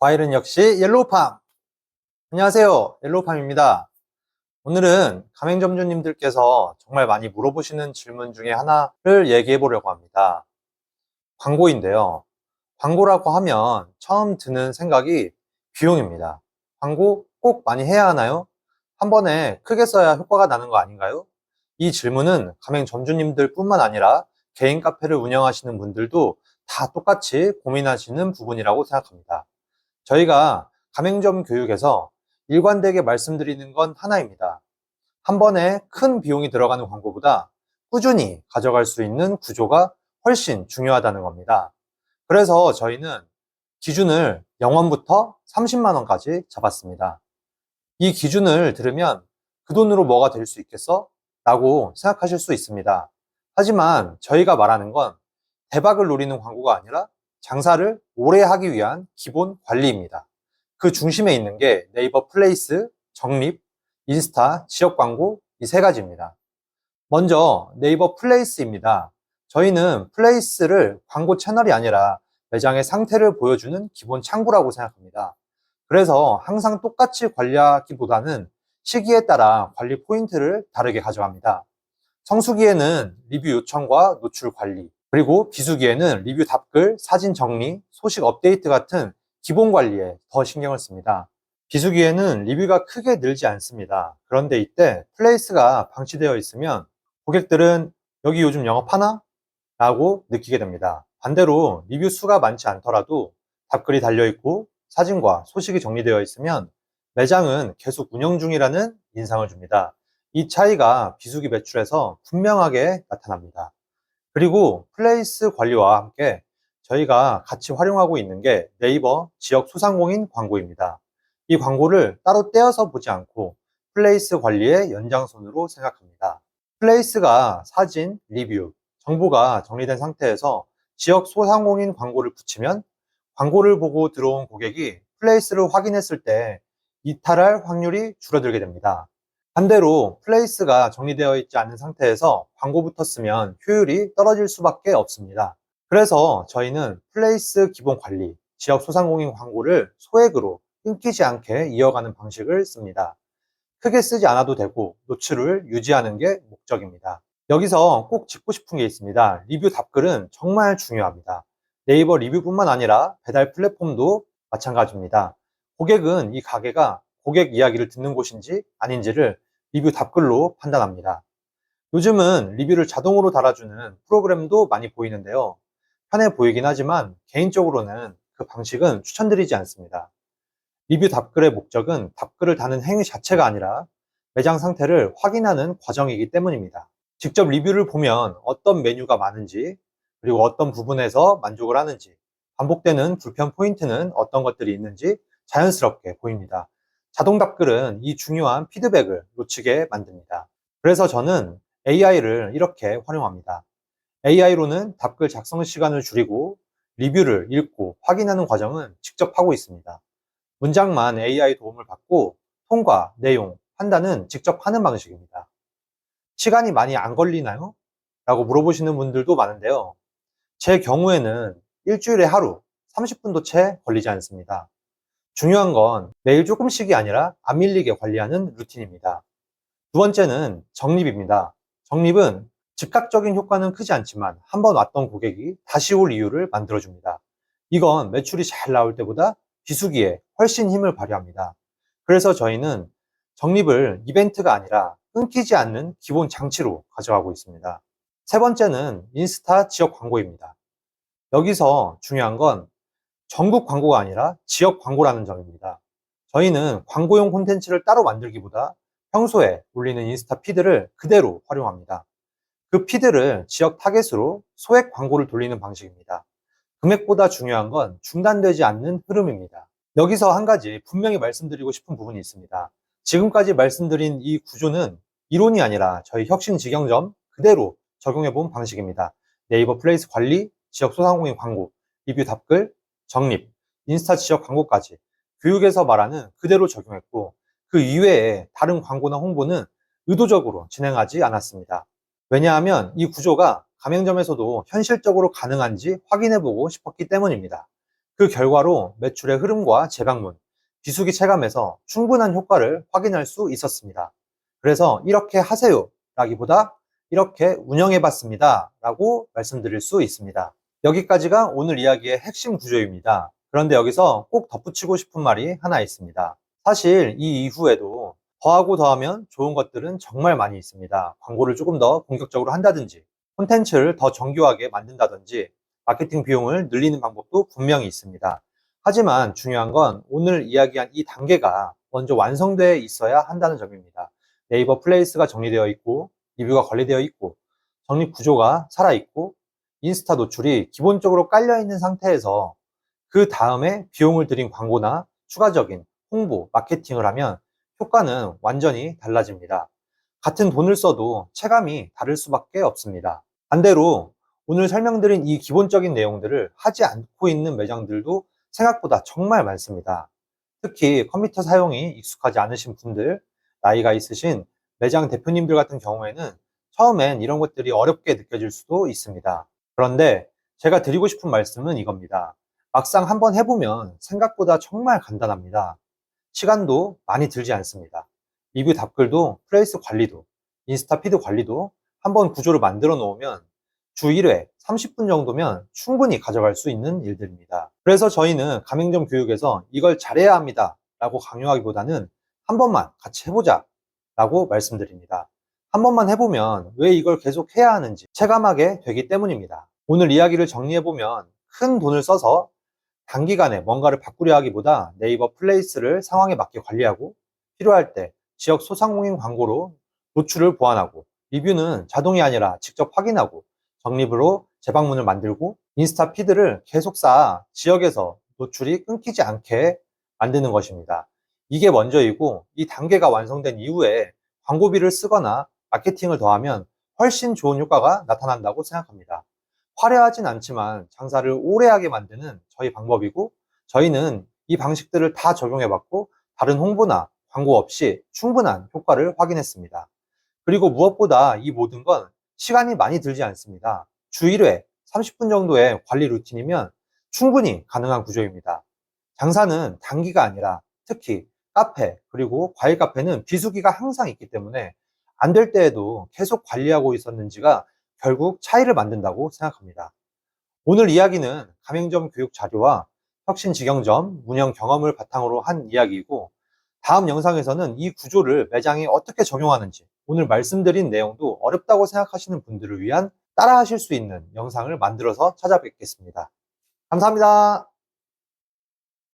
과일은 역시 옐로우팜. 안녕하세요, 옐로우팜입니다. 오늘은 가맹점주님들께서 정말 많이 물어보시는 질문 중에 하나를 얘기해 보려고 합니다. 광고인데요. 광고라고 하면 처음 드는 생각이 비용입니다. 광고 꼭 많이 해야 하나요? 한 번에 크게 써야 효과가 나는 거 아닌가요? 이 질문은 가맹점주님들 뿐만 아니라 개인 카페를 운영하시는 분들도 다 똑같이 고민하시는 부분이라고 생각합니다. 저희가 가맹점 교육에서 일관되게 말씀드리는 건 하나입니다. 한 번에 큰 비용이 들어가는 광고보다 꾸준히 가져갈 수 있는 구조가 훨씬 중요하다는 겁니다. 그래서 저희는 기준을 0원부터 30만 원까지 잡았습니다. 이 기준을 들으면 그 돈으로 뭐가 될 수 있겠어? 라고 생각하실 수 있습니다. 하지만 저희가 말하는 건 대박을 노리는 광고가 아니라 장사를 오래 하기 위한 기본 관리입니다. 그 중심에 있는 게 네이버 플레이스, 적립, 인스타, 지역 광고 이 세 가지입니다. 먼저 네이버 플레이스입니다. 저희는 플레이스를 광고 채널이 아니라 매장의 상태를 보여주는 기본 창구라고 생각합니다. 그래서 항상 똑같이 관리하기보다는 시기에 따라 관리 포인트를 다르게 가져갑니다. 성수기에는 리뷰 요청과 노출 관리, 그리고 비수기에는 리뷰 답글, 사진 정리, 소식 업데이트 같은 기본 관리에 더 신경을 씁니다. 비수기에는 리뷰가 크게 늘지 않습니다. 그런데 이때 플레이스가 방치되어 있으면 고객들은 여기 요즘 영업하나? 라고 느끼게 됩니다. 반대로 리뷰 수가 많지 않더라도 답글이 달려있고 사진과 소식이 정리되어 있으면 매장은 계속 운영 중이라는 인상을 줍니다. 이 차이가 비수기 매출에서 분명하게 나타납니다. 그리고 플레이스 관리와 함께 저희가 같이 활용하고 있는 게 네이버 지역 소상공인 광고입니다. 이 광고를 따로 떼어서 보지 않고 플레이스 관리의 연장선으로 생각합니다. 플레이스가 사진, 리뷰, 정보가 정리된 상태에서 지역 소상공인 광고를 붙이면 광고를 보고 들어온 고객이 플레이스를 확인했을 때 이탈할 확률이 줄어들게 됩니다. 반대로 플레이스가 정리되어 있지 않은 상태에서 광고부터 쓰면 효율이 떨어질 수밖에 없습니다. 그래서 저희는 플레이스 기본 관리, 지역 소상공인 광고를 소액으로 끊기지 않게 이어가는 방식을 씁니다. 크게 쓰지 않아도 되고 노출을 유지하는 게 목적입니다. 여기서 꼭 짚고 싶은 게 있습니다. 리뷰 답글은 정말 중요합니다. 네이버 리뷰뿐만 아니라 배달 플랫폼도 마찬가지입니다. 고객은 이 가게가 고객 이야기를 듣는 곳인지 아닌지를 리뷰 답글로 판단합니다. 요즘은 리뷰를 자동으로 달아주는 프로그램도 많이 보이는데요. 편해 보이긴 하지만 개인적으로는 그 방식은 추천드리지 않습니다. 리뷰 답글의 목적은 답글을 다는 행위 자체가 아니라 매장 상태를 확인하는 과정이기 때문입니다. 직접 리뷰를 보면 어떤 메뉴가 많은지, 그리고 어떤 부분에서 만족을 하는지, 반복되는 불편 포인트는 어떤 것들이 있는지 자연스럽게 보입니다. 자동 답글은 이 중요한 피드백을 놓치게 만듭니다. 그래서 저는 AI를 이렇게 활용합니다. AI로는 답글 작성 시간을 줄이고 리뷰를 읽고 확인하는 과정은 직접 하고 있습니다. 문장만 AI 도움을 받고 통과, 내용, 판단은 직접 하는 방식입니다. 시간이 많이 안 걸리나요? 라고 물어보시는 분들도 많은데요. 제 경우에는 일주일에 하루 30분도 채 걸리지 않습니다. 중요한 건 매일 조금씩이 아니라 안 밀리게 관리하는 루틴입니다. 두 번째는 적립입니다. 적립은 즉각적인 효과는 크지 않지만 한번 왔던 고객이 다시 올 이유를 만들어줍니다. 이건 매출이 잘 나올 때보다 비수기에 훨씬 힘을 발휘합니다. 그래서 저희는 적립을 이벤트가 아니라 끊기지 않는 기본 장치로 가져가고 있습니다. 세 번째는 인스타 지역 광고입니다. 여기서 중요한 건 전국 광고가 아니라 지역 광고라는 점입니다. 저희는 광고용 콘텐츠를 따로 만들기보다 평소에 올리는 인스타 피드를 그대로 활용합니다. 그 피드를 지역 타겟으로 소액 광고를 돌리는 방식입니다. 금액보다 중요한 건 중단되지 않는 흐름입니다. 여기서 한 가지 분명히 말씀드리고 싶은 부분이 있습니다. 지금까지 말씀드린 이 구조는 이론이 아니라 저희 혁신 직영점 그대로 적용해 본 방식입니다. 네이버 플레이스 관리, 지역 소상공인 광고, 리뷰 답글, 적립, 인스타 지역 광고까지 교육에서 말하는 그대로 적용했고 그 이외에 다른 광고나 홍보는 의도적으로 진행하지 않았습니다. 왜냐하면 이 구조가 가맹점에서도 현실적으로 가능한지 확인해보고 싶었기 때문입니다. 그 결과로 매출의 흐름과 재방문, 비수기 체감에서 충분한 효과를 확인할 수 있었습니다. 그래서 이렇게 하세요 라기보다 이렇게 운영해 봤습니다 라고 말씀드릴 수 있습니다. 여기까지가 오늘 이야기의 핵심 구조입니다. 그런데 여기서 꼭 덧붙이고 싶은 말이 하나 있습니다. 사실 이 이후에도 더하고 더하면 좋은 것들은 정말 많이 있습니다. 광고를 조금 더 본격적으로 한다든지, 콘텐츠를 더 정교하게 만든다든지, 마케팅 비용을 늘리는 방법도 분명히 있습니다. 하지만 중요한 건 오늘 이야기한 이 단계가 먼저 완성되어 있어야 한다는 점입니다. 네이버 플레이스가 정리되어 있고, 리뷰가 관리되어 있고, 적립 구조가 살아있고, 인스타 노출이 기본적으로 깔려있는 상태에서 그 다음에 비용을 들인 광고나 추가적인 홍보, 마케팅을 하면 효과는 완전히 달라집니다. 같은 돈을 써도 체감이 다를 수밖에 없습니다. 반대로 오늘 설명드린 이 기본적인 내용들을 하지 않고 있는 매장들도 생각보다 정말 많습니다. 특히 컴퓨터 사용이 익숙하지 않으신 분들, 나이가 있으신 매장 대표님들 같은 경우에는 처음엔 이런 것들이 어렵게 느껴질 수도 있습니다. 그런데 제가 드리고 싶은 말씀은 이겁니다. 막상 한번 해보면 생각보다 정말 간단합니다. 시간도 많이 들지 않습니다. 리뷰 답글도 플레이스 관리도 인스타 피드 관리도 한번 구조를 만들어 놓으면 주 1회 30분 정도면 충분히 가져갈 수 있는 일들입니다. 그래서 저희는 가맹점 교육에서 이걸 잘해야 합니다 라고 강요하기보다는 한 번만 같이 해보자 라고 말씀드립니다. 한 번만 해보면 왜 이걸 계속 해야 하는지 체감하게 되기 때문입니다. 오늘 이야기를 정리해보면 큰 돈을 써서 단기간에 뭔가를 바꾸려 하기보다 네이버 플레이스를 상황에 맞게 관리하고 필요할 때 지역 소상공인 광고로 노출을 보완하고 리뷰는 자동이 아니라 직접 확인하고 적립으로 재방문을 만들고 인스타 피드를 계속 쌓아 지역에서 노출이 끊기지 않게 만드는 것입니다. 이게 먼저이고 이 단계가 완성된 이후에 광고비를 쓰거나 마케팅을 더하면 훨씬 좋은 효과가 나타난다고 생각합니다. 화려하진 않지만 장사를 오래 하게 만드는 저희 방법이고 저희는 이 방식들을 다 적용해봤고 다른 홍보나 광고 없이 충분한 효과를 확인했습니다. 그리고 무엇보다 이 모든 건 시간이 많이 들지 않습니다. 주 1회 30분 정도의 관리 루틴이면 충분히 가능한 구조입니다. 장사는 단기가 아니라 특히 카페 그리고 과일 카페는 비수기가 항상 있기 때문에 안 될 때에도 계속 관리하고 있었는지가 결국 차이를 만든다고 생각합니다. 오늘 이야기는 가맹점 교육 자료와 혁신 직영점 운영 경험을 바탕으로 한 이야기이고 다음 영상에서는 이 구조를 매장에 어떻게 적용하는지 오늘 말씀드린 내용도 어렵다고 생각하시는 분들을 위한 따라 하실 수 있는 영상을 만들어서 찾아뵙겠습니다. 감사합니다.